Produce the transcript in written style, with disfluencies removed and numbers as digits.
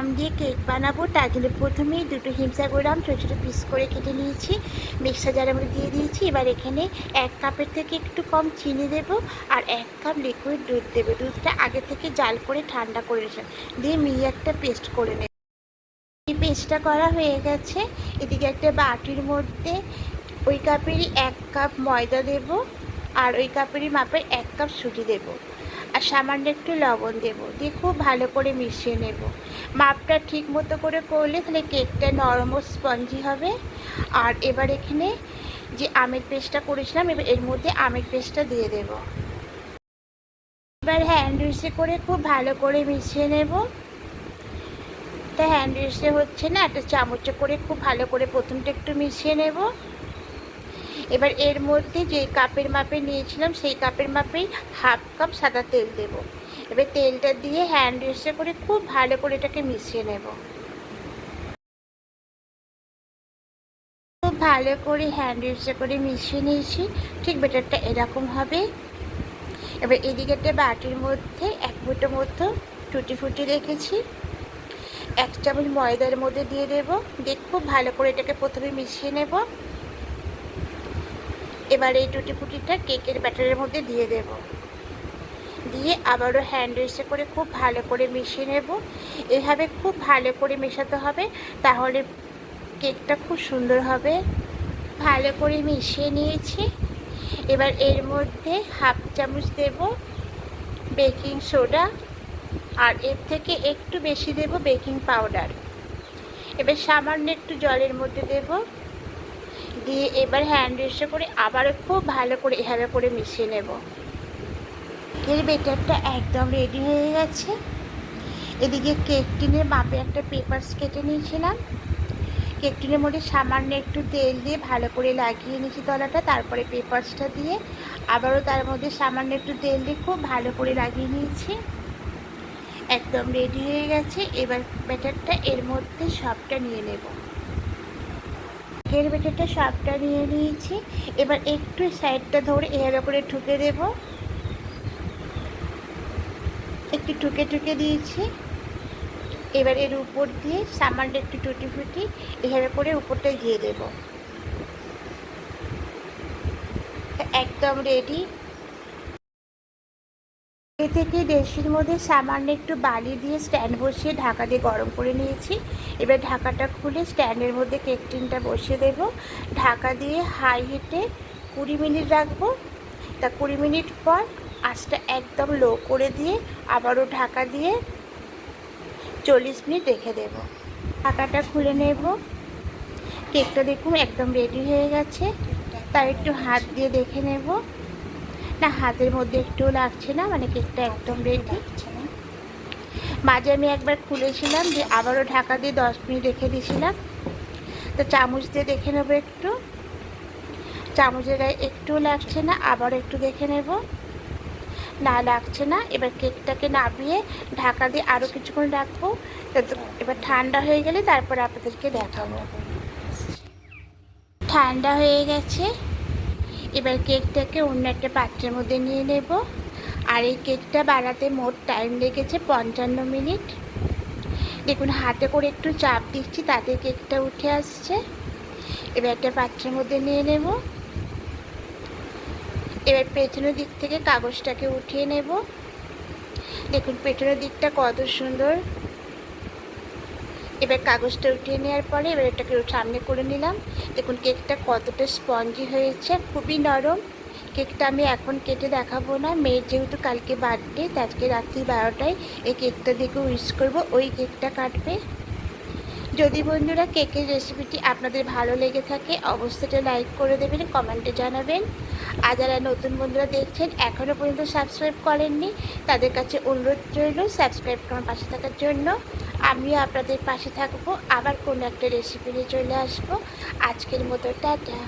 আম দিয়ে কেক বানাবো। তার জন্য প্রথমেই দুটো হিমসাগর আম ছোটো ছোটো পিস করে কেটে নিয়েছি, মিক্সার জারের মধ্যে দিয়ে দিয়েছি। এবার এখানে 1 কাপের থেকে একটু কম চিনি দেব আর 1 কাপ লিকুইড দুধ দেবো। দুধটা আগে থেকে জাল করে ঠান্ডা করে রেখে দিয়ে মিহি একটা পেস্ট করে নেব। এই পেস্টটা করা হয়ে গেছে। এদিকে একটা বাটির মধ্যে ওই কাপেরই 1 কাপ ময়দা দেব আর ওই কাপেরই মাপের 1 কাপ সুজি দেব আর সামান্য একটু লবণ দেব, দিয়ে খুব ভালো করে মিশিয়ে নেব। মাপটা ঠিক মতো করে করলে তাহলে কেকটা নরম ও স্পঞ্জি হবে। আর এবার এখানে যে আমের পেস্টটা করেছিলাম এবার এর মধ্যে আমের পেস্টটা দিয়ে দেব। এবার হ্যান্ড উইস্কে করে খুব ভালো করে মিশিয়ে নেব। তা হ্যান্ড উইস্কে হচ্ছে না, একটা চামচে করে খুব ভালো করে প্রথমটা একটু মিশিয়ে নেব। এবার এর মধ্যে যে কাপের মাপে নিয়েছিলাম সেই কাপের মাপেই 1/2 কাপ সাদা তেল দেব। এবার তেলটা দিয়ে হ্যান্ড উইস্কে করে খুব ভালো করে এটাকে মিশিয়ে নেব। খুব ভালো করে হ্যান্ড উইস্কে করে মিশিয়ে নিয়েছি। ঠিক ব্যাটারটা এরকম হবে। এবার এদিকে একটা বাটির মধ্যে 1 মুঠো মতো টুটি ফুটি রেখেছি, 1 চামচ ময়দার মধ্যে দিয়ে দেব, দিয়ে খুব ভালো করে এটাকে প্রথমে মিশিয়ে নেব। এবার এই টুটি ফুটিটা কেকের ব্যাটারের মধ্যে দিয়ে দেব, দিয়ে আবারও হ্যান্ড উইস্কে করে খুব ভালো করে মিশিয়ে নেব। এভাবে খুব ভালো করে মেশাতে হবে, তাহলে কেকটা খুব সুন্দর হবে। ভালো করে মিশিয়ে নিয়েছি। এবার এর মধ্যে 1/2 চামচ দেব বেকিং সোডা আর এর থেকে একটু বেশি দেব বেকিং পাউডার। এবার সামান্য একটু জলের মধ্যে দেব, দিয়ে এবার হ্যান্ড উইস্কে করে আবারও খুব ভালো করে এভাবে করে মিশিয়ে নেব। এর ব্যাটারটা একদম রেডি হয়ে গেছে। এদিকে কেক টিনের মাপে একটা পেপারস কেটে নিয়েছিলাম, কেক টিনের মধ্যে সামান্য একটু তেল দিয়ে ভালো করে লাগিয়ে নিয়েছি তলাটা, তারপরে পেপারসটা দিয়ে আবারও তার মধ্যে সামান্য একটু তেল দিয়ে খুব ভালো করে লাগিয়ে নিয়েছি। একদম রেডি হয়ে গেছে। এবার ব্যাটারটা এর মধ্যে সবটা নিয়ে নেব। কেকের ব্যাটারটা সবটা নিয়ে নিয়েছি। এবার একটু সাইডটা ধরে এভাবে করে ঠুকে দেব, একটু ঠুকে ঠুকে দিয়েছি। এবার এর উপর দিয়ে সামান্য একটু টুটি ফুটি এভাবে করে উপরটা দিয়ে দেব। একদম রেডি। এ থেকে ডেকচির মধ্যে সামান্য একটু বালি দিয়ে স্ট্যান্ড বসিয়ে ঢাকা দিয়ে গরম করে নিয়েছি। এবার ঢাকাটা খুলে স্ট্যান্ডের মধ্যে কেক টিনটা বসিয়ে দেব। ঢাকা দিয়ে হাই হিটে 20 মিনিট রাখবো। তা 20 মিনিট পর আঁচটা একদম লো করে দিয়ে আবারও ঢাকা দিয়ে 40 মিনিট রেখে দেব। ঢাকাটা খুলে নেব। কেকটা দেখুন একদম রেডি হয়ে গেছে। তার একটু হাত দিয়ে দেখে নেব, না হাতের মধ্যে একটুও লাগছে না, মানে কেকটা একদম রেডি। মাঝে আমি একবার খুলেছিলাম, দিয়ে আবারও ঢাকা দিয়ে 10 মিনিট রেখে দিয়েছিলাম। তো চামচ দিয়ে দেখে নেব, একটু চামচের গায়ে একটুও লাগছে না, আবার একটু দেখে নেব, না লাগছে না। এবার কেকটাকে নামিয়ে ঢাকা দিয়ে আরও কিছুক্ষণ রাখবো। এবার ঠান্ডা হয়ে গেলে তারপর আপনাদেরকে দেখাবো। ঠান্ডা হয়ে গেছে। এবার কেকটাকে অন্য একটা পাত্রের মধ্যে নিয়ে নেব। আর এই কেকটা বানাতে মোট টাইম লেগেছে 55 মিনিট। দেখুন হাতে করে একটু চাপ দিচ্ছি, তাতে কেকটা উঠে আসছে। এবার একটা পাত্রের মধ্যে নিয়ে নেব। এবার পেছনের দিক থেকে কাগজটাকে উঠিয়ে নেব। দেখুন পেছনের দিকটা কত সুন্দর। এবার কাগজটা উঠিয়ে নেওয়ার পরে এবার এটাকে সামনে করে নিলাম। দেখুন কেকটা কতটা স্পঞ্জি হয়েছে, খুবই নরম। কেকটা আমি এখন কেটে দেখাবো না, মেয়ের যেহেতু কালকে বার্থডে, আজকে রাত্রি 12টায় এই কেকটা দেখে উইশ করবো, ওই কেকটা কাটবে। যদি বন্ধুরা কেকের রেসিপিটি আপনাদের ভালো লেগে থাকে অবশ্যই লাইক করে দেবেন, কমেন্টে জানাবেন। আর যারা নতুন বন্ধুরা দেখছেন এখনও পর্যন্ত সাবস্ক্রাইব করেননি তাদের কাছে অনুরোধ রইল সাবস্ক্রাইব করার পাশে থাকার জন্য। আমিও আপনাদের পাশে থাকবো, আবার কোনো একটা রেসিপি নিয়ে চলে আসবো। আজকের মতো টাটা।